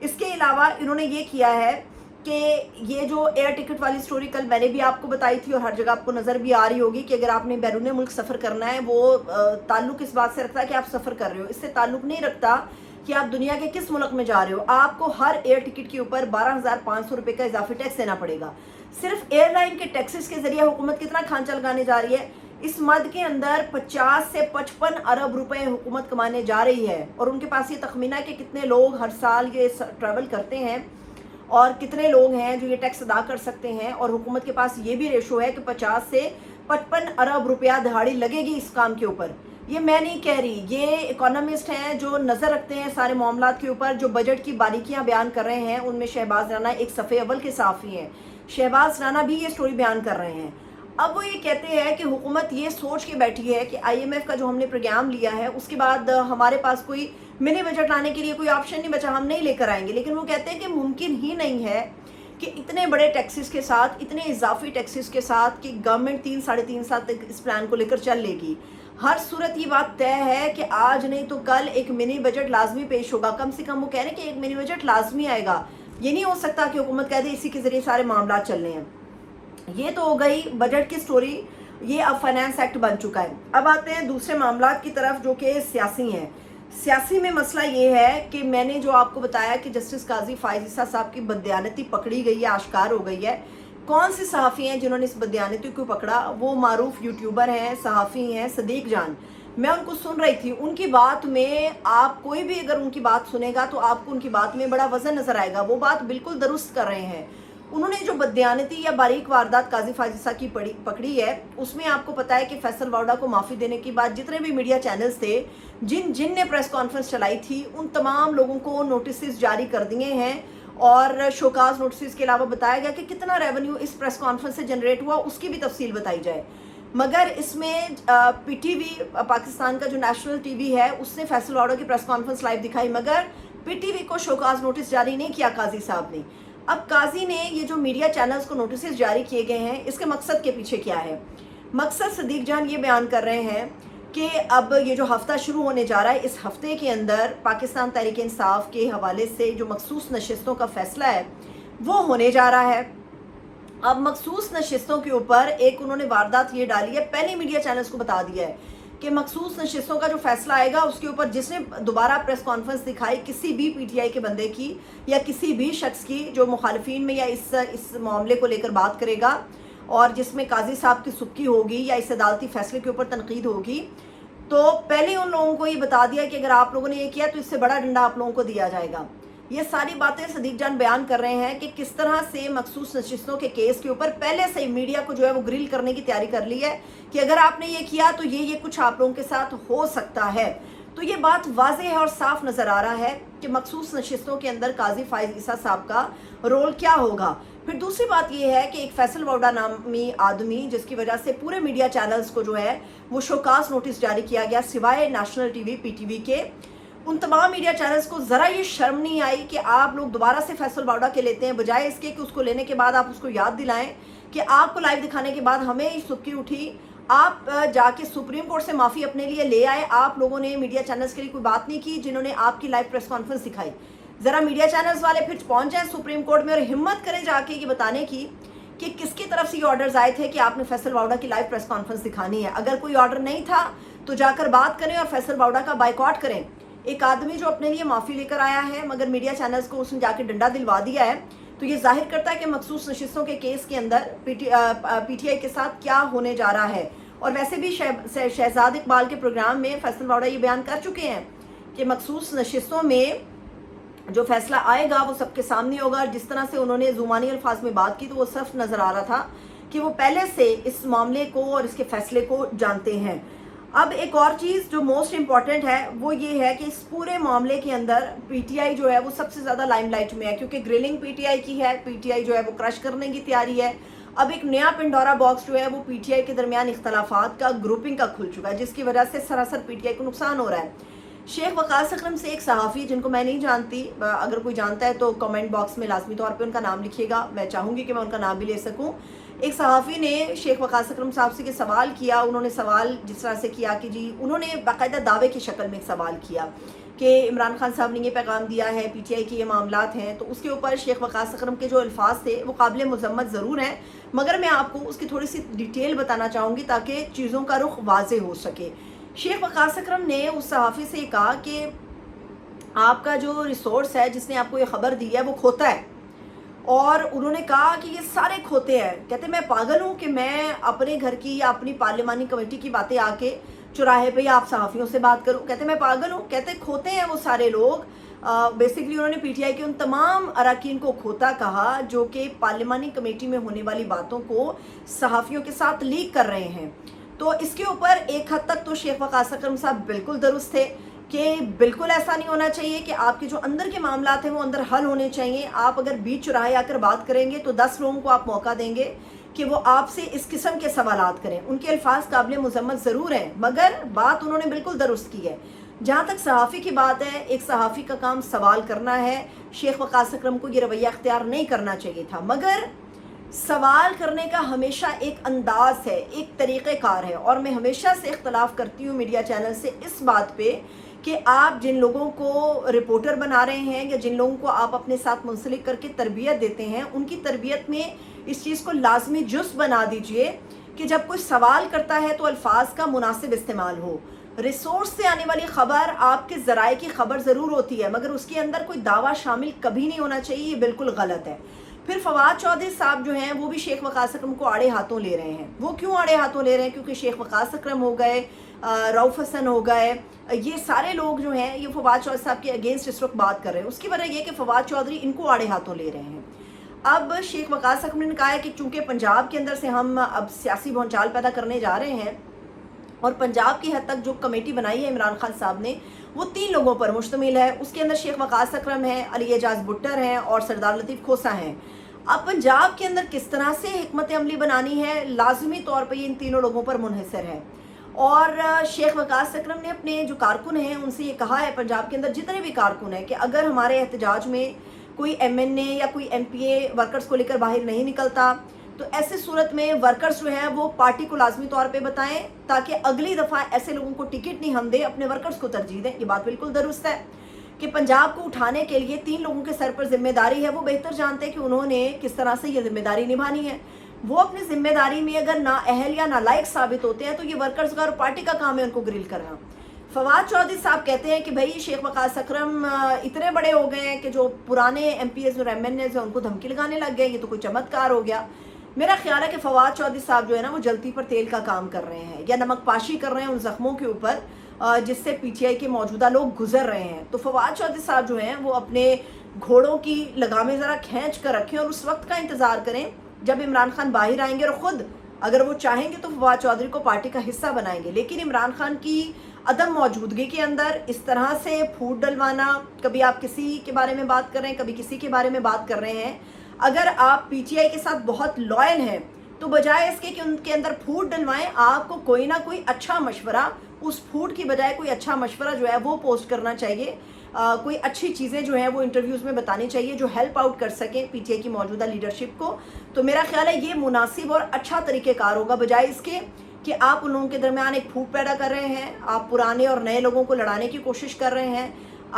اس کے علاوہ انہوں نے یہ کیا ہے کہ یہ جو ایئر ٹکٹ والی سٹوری کل میں نے بھی آپ کو بتائی تھی اور ہر جگہ آپ کو نظر بھی آ رہی ہوگی کہ اگر آپ نے بیرون ملک سفر کرنا ہے وہ تعلق اس بات سے رکھتا ہے کہ آپ سفر کر رہے ہو، اس سے تعلق نہیں رکھتا کہ آپ دنیا کے کس ملک میں جا رہے ہو. آپ کو ہر ایئر ٹکٹ کے اوپر 12,500 روپے کا اضافی ٹیکس دینا پڑے گا. صرف ایئر لائن کے ٹیکسز کے ذریعے حکومت کتنا کھانچا لگانے جا رہی ہے. اس مد کے اندر 50 سے 55 ارب روپے حکومت کمانے جا رہی ہے، اور ان کے پاس یہ تخمینہ ہے کہ کتنے لوگ ہر سال یہ ٹریول کرتے ہیں اور کتنے لوگ ہیں جو یہ ٹیکس ادا کر سکتے ہیں. اور حکومت کے پاس یہ بھی ریشو ہے کہ 50 سے 55 ارب روپیہ دہاڑی لگے گی اس کام کے اوپر. یہ میں نہیں کہہ رہی، یہ اکانومسٹ ہیں جو نظر رکھتے ہیں سارے معاملات کے اوپر، جو بجٹ کی باریکیاں بیان کر رہے ہیں. ان میں شہباز رانا ایک صفحے اول کے صحافی ہیں. شہباز رانا بھی یہ سٹوری بیان کر رہے ہیں. اب وہ یہ کہتے ہیں کہ حکومت یہ سوچ کے بیٹھی ہے کہ آئی ایم ایف کا جو ہم نے پروگرام لیا ہے اس کے بعد ہمارے پاس کوئی منی بجٹ لانے کے لیے کوئی آپشن نہیں بچا، ہم نہیں لے کر آئیں گے. لیکن وہ کہتے ہیں کہ ممکن ہی نہیں ہے کہ اتنے بڑے ٹیکسز کے ساتھ، اتنے اضافی ٹیکسز کے ساتھ کہ گورنمنٹ 3-3.5 سال تک اس پلان کو لے کر چل لے گی. ہر صورت یہ بات طے ہے کہ آج نہیں تو کل ایک منی بجٹ لازمی پیش ہوگا. کم سے کم وہ کہہ رہے ہیں کہ ایک منی بجٹ لازمی آئے گا. یہ نہیں ہو سکتا کہ حکومت کہہ دے اسی کے ذریعے سارے معاملات چل رہے ہیں. یہ تو ہو گئی بجٹ کی سٹوری. یہ اب فائنانس ایکٹ بن چکا ہے. اب آتے ہیں دوسرے معاملات کی طرف جو کہ سیاسی ہیں. سیاسی میں مسئلہ یہ ہے کہ میں نے جو آپ کو بتایا کہ جسٹس قاضی فائز عیسیٰ صاحب کی بددیانتی پکڑی گئی ہے، آشکار ہو گئی ہے. کون سے صحافی ہیں جنہوں نے اس بددیانتی کو پکڑا؟ وہ معروف یوٹیوبر ہیں، صحافی ہیں صدیق جان. میں ان کو سن رہی تھی، ان کی بات میں آپ کوئی بھی اگر ان کی بات سنے گا تو آپ کو ان کی بات میں بڑا وزن نظر آئے گا. وہ بات بالکل درست کر رہے ہیں. انہوں نے جو بددیانتی یا باریک واردات قاضی فائز عیسیٰ کی پکڑی ہے، اس میں آپ کو پتا ہے کہ فیصل واوڈا کو معافی دینے کے بعد جتنے بھی میڈیا چینلز تھے جن نے پریس کانفرنس چلائی تھی، ان تمام لوگوں کو نوٹسز جاری کر دیے ہیں اور شوکاز نوٹسز کے علاوہ بتایا گیا کہ کتنا ریونیو اس پریس کانفرنس سے جنریٹ ہوا اس کی بھی تفصیل بتائی جائے. مگر اس میں پی ٹی وی پاکستان کا جو نیشنل ٹی وی ہے اس نے فیصل واوڈا کی پریس کانفرنس لائیو دکھائی، مگر پی ٹی وی کو شوکاز نوٹس جاری نہیں کیا قاضی صاحب نے. اب قاضی نے یہ جو میڈیا چینلز کو نوٹسز جاری کیے گئے ہیں، اس کے مقصد کے پیچھے کیا ہے؟ مقصد صدیق جان یہ بیان کر رہے ہیں کہ اب یہ جو ہفتہ شروع ہونے جا رہا ہے، اس ہفتے کے اندر پاکستان تحریک انصاف کے حوالے سے جو مخصوص نشستوں کا فیصلہ ہے وہ ہونے جا رہا ہے. اب مخصوص نشستوں کے اوپر ایک انہوں نے واردات یہ ڈالی ہے، پہلے میڈیا چینلز کو بتا دیا ہے کہ مخصوص نشستوں کا جو فیصلہ آئے گا اس کے اوپر جس نے دوبارہ پریس کانفرنس دکھائی کسی بھی پی ٹی آئی کے بندے کی یا کسی بھی شخص کی جو مخالفین میں یا اس معاملے کو لے کر بات کرے گا اور جس میں قاضی صاحب کی سبکی ہوگی یا اس عدالتی فیصلے کے اوپر تنقید ہوگی، تو پہلے ان لوگوں کو یہ بتا دیا کہ اگر آپ لوگوں نے یہ کیا تو اس سے بڑا ڈنڈا آپ لوگوں کو دیا جائے گا. یہ ساری باتیں صدیق جان بیان کر رہے ہیں کہ کس طرح سے مخصوص نشستوں کے کیس کے اوپر پہلے سے میڈیا کو جو ہے وہ گرل کرنے کی تیاری کر لی ہے کہ اگر آپ نے یہ کیا تو یہ کچھ آپ لوگوں کے ساتھ ہو سکتا ہے. تو یہ بات واضح ہے اور صاف نظر آ رہا ہے کہ مخصوص نشستوں کے اندر قاضی فائز عیسیٰ صاحب کا رول کیا ہوگا. پھر دوسری بات یہ ہے کہ ایک فیصل واوڈا نامی آدمی جس کی وجہ سے پورے میڈیا چینلز کو جو ہے وہ شوکاز نوٹس جاری کیا گیا سوائے national T V P T V کے، ان تمام میڈیا چینلز کو ذرا یہ شرم نہیں آئی کہ آپ لوگ دوبارہ سے فیصل واوڈا کے لیتے ہیں، بجائے اس کے کہ اس کو لینے کے بعد آپ اس کو یاد دلائیں کہ آپ کو لائیو دکھانے کے بعد ہمیں سبکی اٹھی، آپ جا کے سپریم کورٹ سے معافی اپنے لیے لے آئے. آپ لوگوں نے میڈیا چینلز کے لیے کوئی بات نہیں کی جنہوں نے آپ کی لائیو پریس کانفرنس دکھائی. ذرا میڈیا چینلز والے پھر پہنچ جائیں سپریم کورٹ میں اور ہمت کریں جا کے یہ بتانے کی کہ کس کی طرف سے یہ آرڈرز آئے تھے کہ آپ نے فیصل واوڈا کی لائیو پریس کانفرنس دکھانی ہے. اگر کوئی آرڈر نہیں تھا تو جا کر بات کریں اور فیصل واوڈا کا بائیکاٹ کریں. ایک آدمی جو اپنے لیے معافی لے کر آیا ہے مگر میڈیا چینلز کو اس نے جا کے ڈنڈا دلوا دیا ہے، تو یہ ظاہر کرتا ہے کہ مخصوص نشستوں کے کیس کے اندر پی ٹی آئی کے ساتھ کیا ہونے جا رہا ہے. اور ویسے بھی شہزاد اقبال کے پروگرام میں فیصل واوڈا یہ بیان کر چکے ہیں کہ مخصوص نشستوں میں جو فیصلہ آئے گا وہ سب کے سامنے ہوگا. جس طرح سے انہوں نے زمانی الفاظ میں بات کی تو وہ صرف نظر آ رہا تھا کہ وہ پہلے سے اس معاملے کو اور اس کے فیصلے کو جانتے ہیں. اب ایک اور چیز جو موسٹ امپورٹنٹ ہے وہ یہ ہے کہ اس پورے معاملے کے اندر پی ٹی آئی جو ہے وہ سب سے زیادہ لائم لائٹ میں ہے، کیونکہ گرلنگ پی ٹی آئی کی ہے. پی ٹی آئی جو ہے وہ کرش کرنے کی تیاری ہے. اب ایک نیا پنڈورا باکس جو ہے وہ پی ٹی آئی کے درمیان اختلافات کا گروپنگ کا کھل چکا ہے، جس کی وجہ سے سراسر پی ٹی آئی کو نقصان ہو رہا ہے. شیخ وقاص اکرم سے ایک صحافی جن کو میں نہیں جانتی، اگر کوئی جانتا ہے تو کمنٹ باکس میں لازمی طور پہ ان کا نام لکھیے گا، میں چاہوں گی کہ میں ان کا نام بھی لے سکوں. ایک صحافی نے شیخ وقاص اکرم صاحب سے سوال کیا. انہوں نے سوال جس طرح سے کیا کہ جی انہوں نے باقاعدہ دعوے کی شکل میں ایک سوال کیا کہ عمران خان صاحب نے یہ پیغام دیا ہے، پی ٹی آئی کے یہ معاملات ہیں، تو اس کے اوپر شیخ وقاص اکرم کے جو الفاظ تھے وہ قابل مذمت ضرور ہیں، مگر میں آپ کو اس کی تھوڑی سی ڈیٹیل بتانا چاہوں گی تاکہ چیزوں کا رخ واضح ہو سکے۔ شیخ وقاص اکرم نے اس صحافی سے کہا کہ آپ کا جو ریسورس ہے جس نے آپ کو یہ خبر دی ہے وہ کھوتا ہے، اور انہوں نے کہا کہ یہ سارے کھوتے ہیں۔ کہتے میں پاگل ہوں کہ میں اپنے گھر کی یا اپنی پارلیمانی کمیٹی کی باتیں آ کے چوراہے پہ یا آپ صحافیوں سے بات کروں۔ کہتے میں پاگل ہوں، کہتے کھوتے ہیں وہ سارے لوگ۔ بیسکلی انہوں نے پی ٹی آئی کے ان تمام اراکین کو کھوتا کہا جو کہ پارلیمانی کمیٹی میں ہونے والی باتوں کو صحافیوں کے ساتھ لیک کر رہے ہیں۔ تو اس کے اوپر ایک حد تک تو شیخ وقاص اکرم صاحب بالکل درست تھے کہ بالکل ایسا نہیں ہونا چاہیے کہ آپ کے جو اندر کے معاملات ہیں وہ اندر حل ہونے چاہیے۔ آپ اگر بیچ چوراہے آ کر بات کریں گے تو 10 لوگوں کو آپ موقع دیں گے کہ وہ آپ سے اس قسم کے سوالات کریں۔ ان کے الفاظ قابل مذمت ضرور ہیں، مگر بات انہوں نے بالکل درست کی ہے۔ جہاں تک صحافی کی بات ہے، ایک صحافی کا کام سوال کرنا ہے۔ شیخ وقاص اکرم کو یہ رویہ اختیار نہیں کرنا چاہیے تھا، مگر سوال کرنے کا ہمیشہ ایک انداز ہے، ایک طریقہ کار ہے، اور میں ہمیشہ سے اختلاف کرتی ہوں میڈیا چینل سے اس بات پہ کہ آپ جن لوگوں کو رپورٹر بنا رہے ہیں یا جن لوگوں کو آپ اپنے ساتھ منسلک کر کے تربیت دیتے ہیں، ان کی تربیت میں اس چیز کو لازمی جزء بنا دیجئے کہ جب کوئی سوال کرتا ہے تو الفاظ کا مناسب استعمال ہو۔ ریسورس سے آنے والی خبر آپ کے ذرائع کی خبر ضرور ہوتی ہے، مگر اس کے اندر کوئی دعویٰ شامل کبھی نہیں ہونا چاہیے، یہ بالکل غلط ہے۔ پھر فواد چودھری صاحب جو ہیں وہ بھی شیخ وقاص اکرم کو آڑے ہاتھوں لے رہے ہیں۔ وہ کیوں آڑے ہاتھوں لے رہے ہیں؟ کیونکہ شیخ وقاص اکرم ہو گئے، رؤف حسن ہو گئے، یہ سارے لوگ جو ہیں یہ فواد چودھری صاحب کے اگینسٹ اس وقت بات کر رہے ہیں۔ اس کی وجہ یہ کہ فواد چودھری ان کو آڑے ہاتھوں لے رہے ہیں۔ اب شیخ وقاص اکرم نے کہا ہے کہ چونکہ پنجاب کے اندر سے ہم اب سیاسی بھونچال پیدا کرنے جا رہے ہیں، اور پنجاب کی حد تک جو کمیٹی بنائی ہے عمران خان صاحب نے وہ 3 لوگوں پر مشتمل ہے۔ اس کے اندر شیخ وقاص اکرم ہیں، علی اعجاز بٹر ہیں اور سردار لطیف کھوسہ ہیں۔ اب پنجاب کے اندر کس طرح سے حکمت عملی بنانی ہے، لازمی طور پہ یہ ان تینوں لوگوں پر منحصر ہے۔ اور شیخ وقاص اکرم نے اپنے جو کارکن ہیں ان سے یہ کہا ہے، پنجاب کے اندر جتنے بھی کارکن ہیں، کہ اگر ہمارے احتجاج میں کوئی ایم این اے یا کوئی ایم پی اے ورکرز کو لے کر باہر نہیں نکلتا تو ایسے صورت میں ورکرز جو ہیں وہ پارٹی کو لازمی طور پہ بتائیں تاکہ اگلی دفعہ ایسے لوگوں کو ٹکٹ نہیں ہم دیں، اپنے ورکرز کو ترجیح دیں۔ یہ بات بالکل درست ہے کہ پنجاب کو اٹھانے کے لیے 3 لوگوں کے سر پر ذمہ داری ہے، وہ بہتر جانتے ہیں کہ انہوں نے کس طرح سے یہ ذمہ داری نبھانی ہے۔ وہ اپنی ذمہ داری میں اگر نااہل یا نالائق ثابت ہوتے ہیں تو یہ ورکرز کا اور پارٹی کا کام ہے ان کو گرل کرنا۔ فواد چودھری صاحب کہتے ہیں کہ بھائی شیخ وقاص اکرم اتنے بڑے ہو گئے ہیں کہ جو پرانے ایم پی ایز اور ایم این ایز ہیں ان کو دھمکی لگانے لگ گئے، یہ تو کوئی چمتکار ہو گیا۔ میرا خیال ہے کہ فواد چودھری صاحب جو ہے نا وہ جلتی پر تیل کا کام کر رہے ہیں یا نمک پاشی کر رہے ہیں ان زخموں کے اوپر جس سے پی ٹی آئی کے موجودہ لوگ گزر رہے ہیں۔ تو فواد چودھری صاحب جو ہیں وہ اپنے گھوڑوں کی لگامیں ذرا کھینچ کر رکھیں اور اس وقت کا انتظار کریں جب عمران خان باہر آئیں گے، اور خود اگر وہ چاہیں گے تو فواد چودھری کو پارٹی کا حصہ بنائیں گے۔ لیکن عمران خان کی عدم موجودگی کے اندر اس طرح سے پھوٹ ڈلوانا، کبھی آپ کسی کے بارے میں بات کر رہے ہیں، کبھی کسی کے بارے میں بات کر رہے ہیں، اگر آپ پی ٹی آئی کے ساتھ بہت لائل ہیں تو بجائے اس کے کہ ان کے اندر پھوٹ ڈلوائیں، آپ کو کوئی نہ کوئی اچھا مشورہ، اس پھوٹ کی بجائے کوئی اچھا مشورہ جو ہے وہ پوسٹ کرنا چاہیے، کوئی اچھی چیزیں جو ہیں وہ انٹرویوز میں بتانی چاہیے جو ہیلپ آؤٹ کر سکیں پی ٹی آئی کی موجودہ لیڈرشپ کو۔ تو میرا خیال ہے یہ مناسب اور اچھا طریقہ کار ہوگا، بجائے اس کے کہ آپ ان لوگوں کے درمیان ایک پھوٹ پیدا کر رہے ہیں، آپ پرانے اور نئے لوگوں کو لڑانے کی کوشش کر رہے ہیں،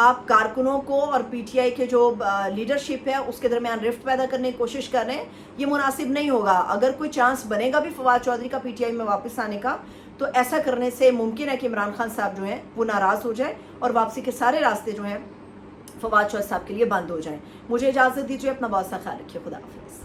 آپ کارکنوں کو اور پی ٹی آئی کے جو لیڈرشپ ہے اس کے درمیان رفٹ پیدا کرنے کی کوشش کر رہے ہیں۔ یہ مناسب نہیں ہوگا۔ اگر کوئی چانس بنے گا بھی فواد چودھری کا پی ٹی آئی میں واپس آنے کا تو ایسا کرنے سے ممکن ہے کہ عمران خان صاحب جو ہیں وہ ناراض ہو جائے اور واپسی کے سارے راستے جو ہیں فواد چودھری صاحب کے لیے بند ہو جائیں۔ مجھے اجازت دیجیے، اپنا بہت سا خیال رکھیے، خدا حافظ۔